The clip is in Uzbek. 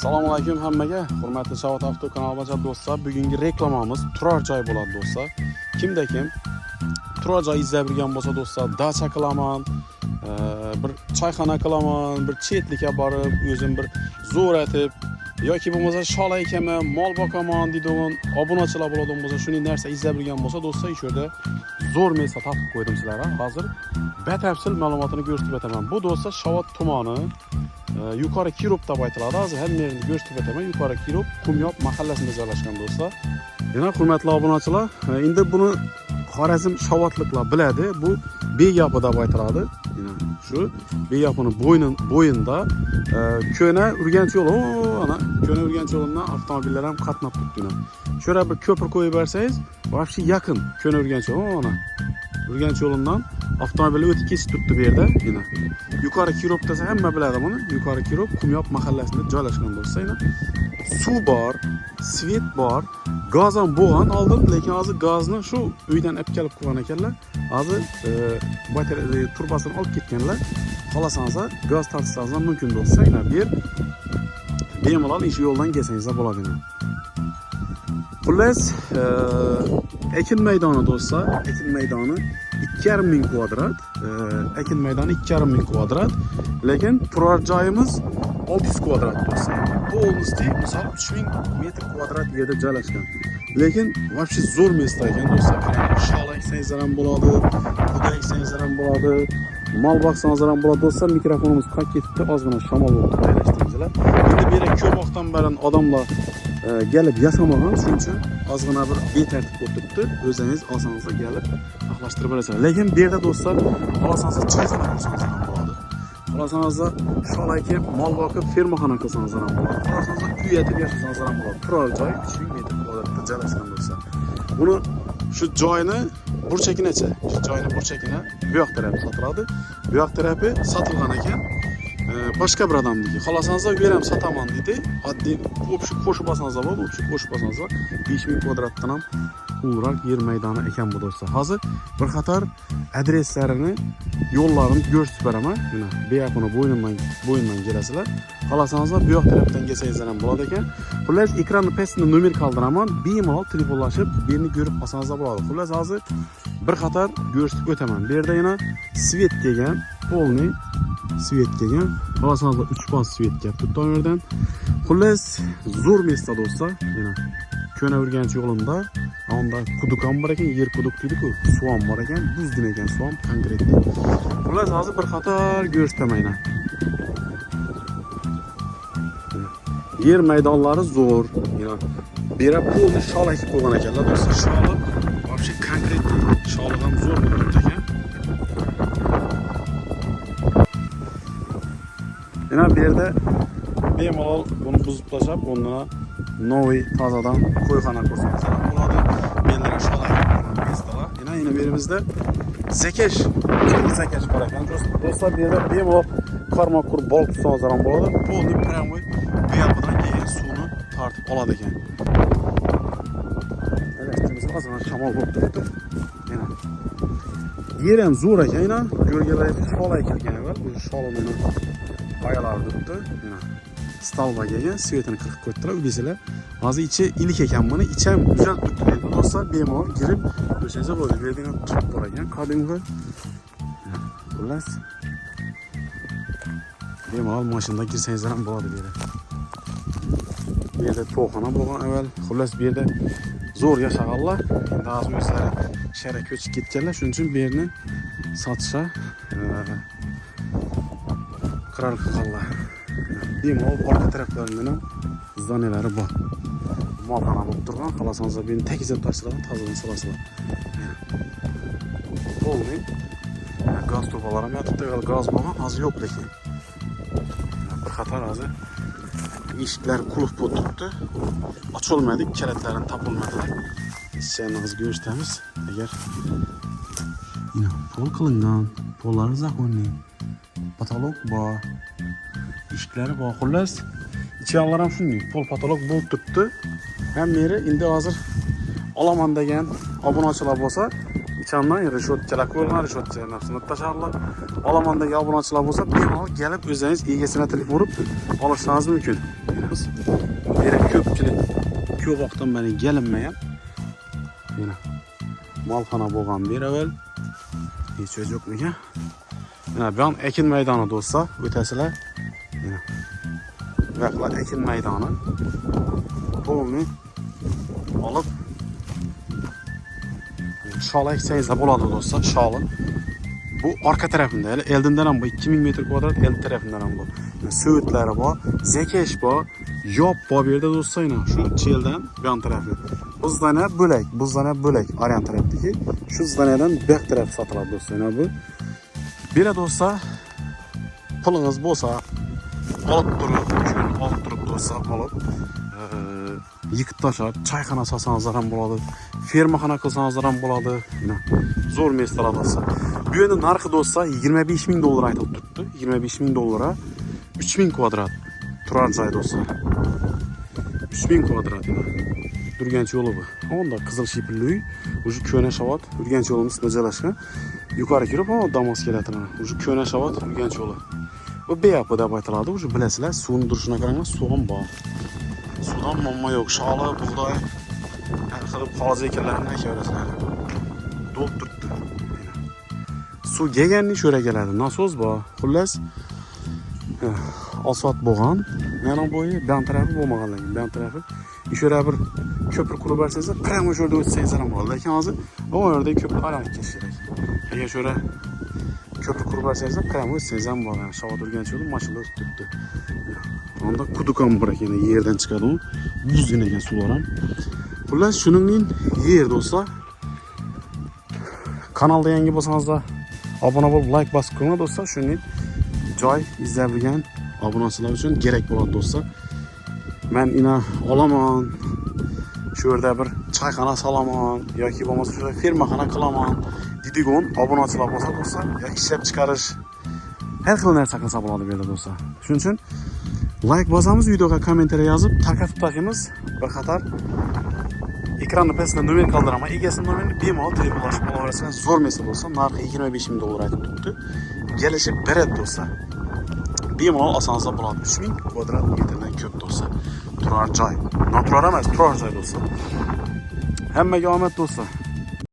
Assalomu alaykum hammaga. Hurmatli Savat Avto kanali boshqa do'stlar, bugungi reklamamiz turar joy bo'ladi do'stlar. Kimda kim turar joy izlab yurgan bo'lsa do'stlar, dacha qilaman, bir choyxona qilaman, bir chetlikka borib, o'zim bir zo'r etib yoki bo'lmasa shola ekaman, mol boqaman deydigan obunachilar bo'ladigan bo'lsa, shunday narsa izlab yurgan bo'lsa do'stlar, shu yerda zo'r mesa topib qo'ydim sizlarga. Hozir batafsil ma'lumotini ko'rsatib o'taman. Bu do'stlar Shovot tumani Yuqori Kirov deb aytiladi. Hozir hamma yerni ko'rsatib o'taman. Yuqori Kirov Kumyob mahallasida joylashgan do'stlar. Yana hurmatli obunachilar, endi buni Xorazm Shovotliklar biladi. Bu Beyopi deb aytiladi. Shu Beyopini bo'yinda Ko'na Urganch yo'li, ana Ko'na Urganch yo'lidan avtomobillar ham qatnab turibdi. Shu yerga bir ko'pir qo'yib bersangiz, vobshe yaqin Ko'na Urganch yo'li, ana Urganch yo'lidan avtomobillar o'tib ketib turibdi bu yerda. Yuqori Kirov desa hamma biladi buni. Yuqori Kirov Kumyob mahallasida joylashgan do'stlar. Suv bor, svet bor, gaz ham bo'lgan oldin, lekin hozir gazni shu uydan olib kelib qo'ygan ekanlar. Hozir batarya turbasini olib ketganlar. Xolasangiz gaz tortsangiz ham mumkin do'stlar. Bu yer bemalol ish yo'ldan kelsangiz ham bo'ladi. Xullas, ekin maydoni do'stlar, ekin maydoni 2,5 kvadrat, ekin maydoni 2,5 kvadrat, lekin turar joyimiz 600 kvadrat do'stlar. Polностью, misol 3000 metr kvadrat yerda joylashgan. Lekin vobshe zo'r mesta ekan do'stlar. Shola eksangiz ham bo'ladi, buday eksangiz ham bo'ladi, mol boqsangiz ham bo'ladi do'stlar. Mikrofonimiz qolib ketibdi, ozgina shamol bo'lib joylashtiringizlar. Endi bu yerga ko'p vaqtdan beri odamlar gelip yasamagan, shuning uchun ozgina bir betartib o'tiribdi. O'zingiz olsangiz gelip saqlashtirib berasiz. Lekin bu yerda do'stlar, olasangiz choyxona qursangiz ham bo'ladi. Olasangiz shola ekib, mol boqib, fermaxona qilsangiz ham bo'ladi. Olasangiz uy etib yashasangiz ham bo'ladi. Turar joy 3000 metr kvadratda joylashgan do'stlar. Buni shu joyni burchaginacha, shu joyni burchagina bu yoq tarafi sotiladi. Bu yoq tarafi sotilgan ekan. Başka bir adam dedi. Xolasangiz berem sataman dedi. Oddiy o'pishib qo'shib olsangiz bo'ladi, o'pishib qo'shib olsangiz 5000 kvadratdan ham ulug'roq yer maydoni ekan bu do'stlar. Hozir bir qator adreslarini, yo'llarini ko'rsatib beraman. Mana beyapini bo'yindan kelasizlar. Xolasangiz bu yoq tarafdan kelsangiz ham bo'ladi ekan. Xullas, ekranni pastida nomer qoldiraman. Bemalol telefonlashib, birini ko'rib olsangiz bo'ladi. Xullas, hozir bir qator ko'rsatib o'taman. Bu yerda yana svet kelgan, polni svet kelgan. Xolasangiz 3 faz svet kelibdi to'g'ridan. Xullas, zo'r mesta do'stlar. Mana Ko'na Urganch yo'lida, unda quduq ham bor ekan, yer quduq deydi-ku, suv ham bor ekan, buzdin ekan, suv ham konkretni. Xullas, hozir bir qator ko'rsataman. Yer maydonlari zo'r. Mana bu yerga polni shola ekib qo'ygan ekanlar do'stlar. Shola vobshe konkretni, shola ham zo'r bo'lib ekan. Yana bu yerda bemalol buni buzib tashlab, undan novi tozadan qo'yxona qursangiz ham bo'ladi. Menlar shola mestalar. Yana bu yerimizda zakash bor ekan do'stlar. Bu yerda bemalol qarmoq qurib bol tutsangiz ham bo'ladi. Polni pramoy bu yoqdan kelgan suvni tortib oladi ekan. Elektrimiz ozgina shamol bo'lib turibdi. Mana yer ham zo'r ekan. Ko'rganlaringiz shola ekilgan ekan. Bu sholani ayalar turibdi. Mana stalba kelgan, svetini qirib qo'yibdilar. Uysizlar. Hozir ichi ilik ekan buni, ichi ham uzat turibdi. Endi do'stlar bemalol kirib o'shancha bo'ladi. Bu yerda turib bor ekan. Qadimgi. Xullas, bemalol mashinada kirsangiz ham bo'ladi bu yerda. Bu yerda to'xona bo'lgan avval. Xullas, bu yerda zo'r yashaganlar. Endi hozir o'zlari shahar ko'chib ketganlar, shuning uchun bu yerni satışa qirqqa qalla. Bemalol orqa taraflaridan ham zdaniyalari bor. Molxona bo'lib turgan, xalasangiz beni tekizlab tashlagan, tozadan solasizlar. Polni gaz trubalar ham yotibdi, gaz bo'lgan, hozir yo'q lekin. Bir qator hozir eshiklar qulf bo'lib turibdi. Ochilmadi, kalitlarini topilmadilar. Sen hozir ko'rsatamiz. Agar pol qilingan, pollari zaxonli, patolog bor, eshiklari bor. Xullas, ichaklar ham shunday, pol patolog bo'lib turibdi. Hamma yeri endi hozir olaman degan obunachilar bo'lsa, ichamdan rishotchalar ko'rgan, rishotchalarni sinib tasharlar. Olaman degan obunachilar bo'lsa, bemalol kelib o'zingiz egasini telefon urib olishingiz mumkin. Mera ko'pchilik ko'p vaqtdan beri kelinmagan. Mana molxona bo'lgan beravel. Hech so'z yo'qmikan? Mana bu ham ekin maydoni do'stlar, o'tasizlar. Mana vaqtlar ekin maydoni. Polni olib shol eksangizda bo'ladi do'stlar, sholi. Bu orqa tarafında, eldindan ham bu 2000 metr kvadrat, eld tarafından ham bu. Söğütlari bor, zekesh bor, yop bor bu yerda do'stlar, shu cheldan bu yon tarafi. Bu zdaniya bo'lak, orient tarafdagi. Shu zdaniyadan bu taraf sotiladi do'stlar, bu. Bir do'stlar, pulingiz bo'lsa, olib turib do'stlar, olib yıkıp taşlar, çayxana salsanızlar ham bo'ladi, fermaxona qilsanızlar ham bo'ladi. Mana zo'r meslar do'stlar. Bu yerning narxi do'stlar $25,000 aytilib turibdi. $25,000 3000 kvadrat turar joy do'stlar. 3000 kvadrat. Urganch yo'li bu. Onda qizil shipilli uy, o'sha Ko'na-Shavot Urganch yo'lining ustida joylashgan. Yuqori kirib, Damas keladi. O'sha Ko'na-Shavot Urganch yo'li. Bu BAP deb aytiladi. O'sha bilasizlar, suvning turishini qaranglar, suv ham bor. Suvdan muammo yo'q. Sholi, bug'doy, har xil qozi ekinlarni ekaverasizlar. To'lib turibdi. Suv kelganning sho'ra keladi. Nasos bor. Xullas, asfalt bo'lgan. Mana bo'yi ban tarafi bo'lmaganligi. Ban tarafi ishora bir ko'prik qurib bersangizlar, pramo joyda o'tsangiz ham bo'ladi. Lekin hozir bu yerda ko'prik aylanib ketish kerak. Agar sho'ra ko'prik qurib bersangizlar, pramo o'tsangiz ham bo'ladi. Shavot urgan yo'l mashina o'tib turibdi. Onda quduq ham bor ekan, yerdan chiqadi u. Buzgan ekan suvlar ham. Xullas, shuningdek yer do'stlar. Kanalda yangi bo'lsangizlar, obuna bo'lib, like bosib qo'ying do'stlar. Shuningdek joy izlabilgan obunachilar uchun kerak bo'ladi do'stlar. Men ina olaman, shu yerda bir chayxona solaman yoki bo'lmasa shu fermaxona qilaman deydigan obunachilar bo'lsa do'stlar, yo ishlab chiqarish har xil narsa qilsa bo'ladi bu yerda do'stlar. Shuning uchun like bosamiz, videoga kommentariy yozib, tarqatib taqimiz. Bir qator ekranni pastida nomer qoldiraman. Egasining nomerini bemalol telefonlashib olaverasizlar. Zo'r mesaj bo'lsa, narxi $25,000 aytib turibdi. Kelishib beradi do'stlar. Bemalol osonsa bo'ladi. 3000 kvadrat metrdan ko'p do'stlar. Turar joy. Noturar emas, turar joy do'stlar. Hammaga omad do'stlar.